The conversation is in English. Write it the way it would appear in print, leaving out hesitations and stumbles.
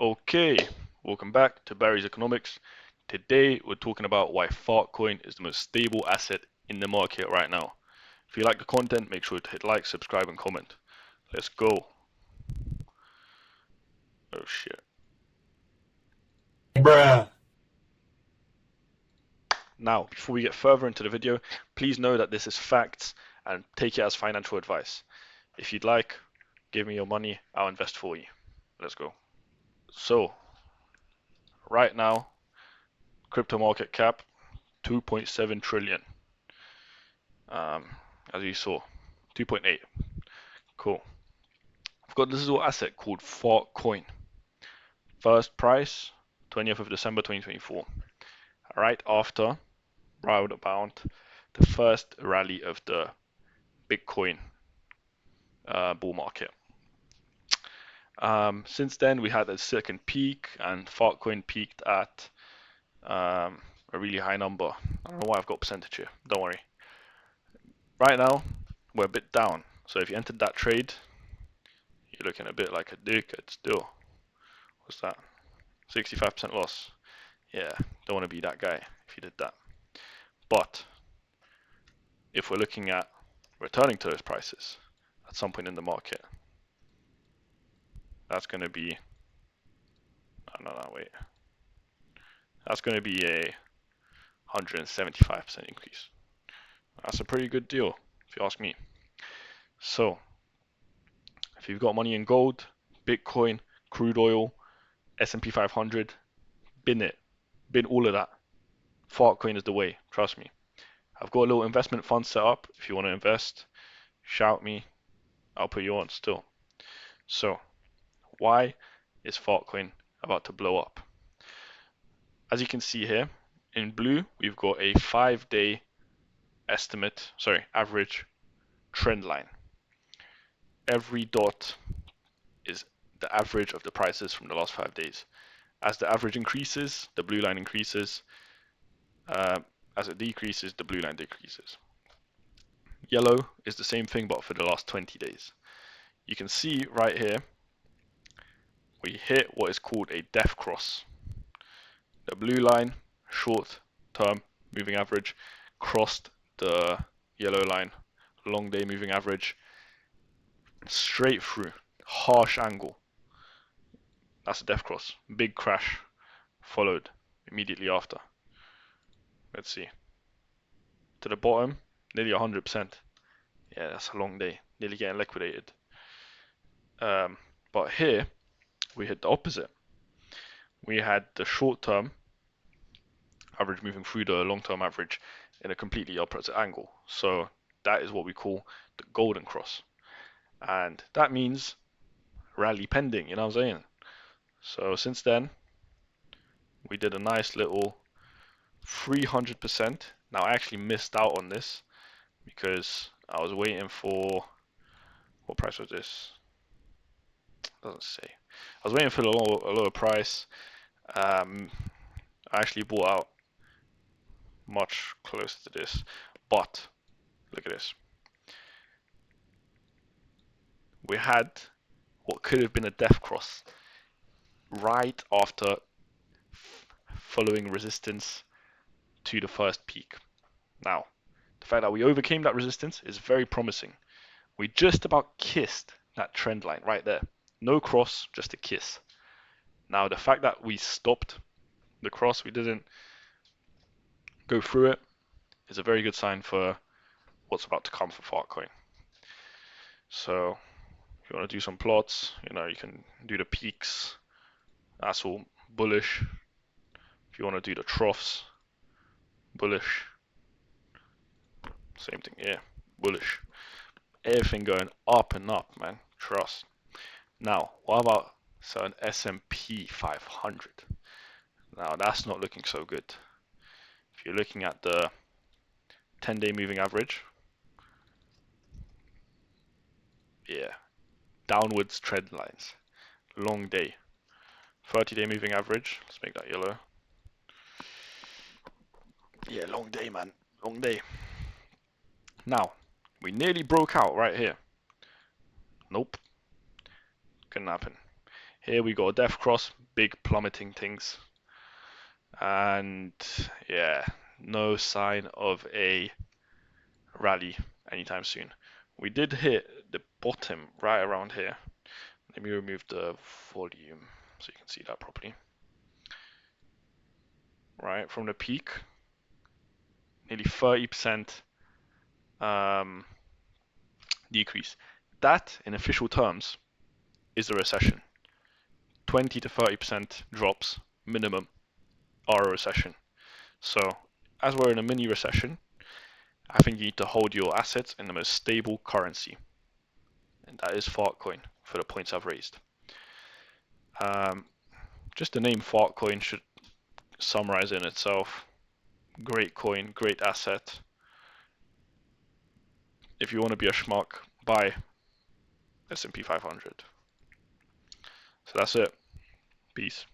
Okay, welcome back to Barry's Economics. Today we're talking about why Fartcoin is the most stable asset in the market right now. If you like the content, make sure to hit like, subscribe, and comment. Let's go. Oh shit. Bruh. Now, before we get further into the video, please know that this is facts and take it as financial advice. If you'd like, give me your money, I'll invest for you. Let's go. So, right now, crypto market cap 2.7 trillion. As you saw, 2.8. Cool. I've got this little asset called Fartcoin. First price, 20th of December 2024. Right after, round about, the first rally of the Bitcoin bull market. Since then, we had a second peak, and Fartcoin peaked at a really high number. I don't know why I've got percentage here. Don't worry. Right now, we're a bit down. So if you entered that trade, you're looking a bit like a dickhead still. What's that? 65% loss. Yeah, don't want to be that guy if you did that. But if we're looking at returning to those prices at some point in the market, that's going to be, wait. That's going to be a 175% increase. That's a pretty good deal, if you ask me. So, if you've got money in gold, Bitcoin, crude oil, S&P 500, bin it. Bin all of that. Fartcoin is the way, trust me. I've got a little investment fund set up. If you want to invest, shout me. I'll put you on still. So, why is Fartcoin about to blow up? As you can see here, in blue, we've got a 5-day average trend line. Every dot is the average of the prices from the last 5 days. As the average increases, the blue line increases. As it decreases, the blue line decreases. Yellow is the same thing, but for the last 20 days. You can see right here, we hit what is called a death cross. The blue line, short term moving average, crossed the yellow line, long day moving average, straight through, harsh angle. That's a death cross. Big crash followed immediately after. Let's see. To the bottom, nearly 100%. Yeah, that's a long day. Nearly getting liquidated. But here, we hit the opposite. We had the short term average moving through the long term average in a completely opposite angle. So that is what we call the golden cross. And that means rally pending, you know what I'm saying? So since then, we did a nice little 300%. Now I actually missed out on this because I was waiting for, what price was this? Doesn't say. I was waiting for a lower price. I actually bought out much closer to this, but look at this. We had what could have been a death cross right after following resistance to the first peak. Now, the fact that we overcame that resistance is very promising. We just about kissed that trend line right there. No cross, just a kiss. Now, the fact that we stopped the cross, we didn't go through it, is a very good sign for what's about to come for Fartcoin. So, if you want to do some plots, you can do the peaks. That's all bullish. If you want to do the troughs, bullish. Same thing here, bullish. Everything going up and up, man. Trust. Now, what about an S&P 500? Now, that's not looking so good. If you're looking at the 10-day moving average, yeah, downwards trend lines. Long day. 30-day moving average, let's make that yellow. Yeah, long day, man. Long day. Now, we nearly broke out right here. Nope. Couldn't happen. Here we got a death cross, big plummeting things. And yeah, no sign of a rally anytime soon. We did hit the bottom right around here. Let me remove the volume so you can see that properly. Right, from the peak, nearly 30% decrease. That, in official terms, is a recession. 20 to 30% drops minimum are a recession. So, as we're in a mini recession, I think you need to hold your assets in the most stable currency, and that is Fartcoin for the points I've raised. Just the name Fartcoin should summarize in itself. Great coin, great asset. If you want to be a schmuck, buy S&P 500. So that's it. Peace.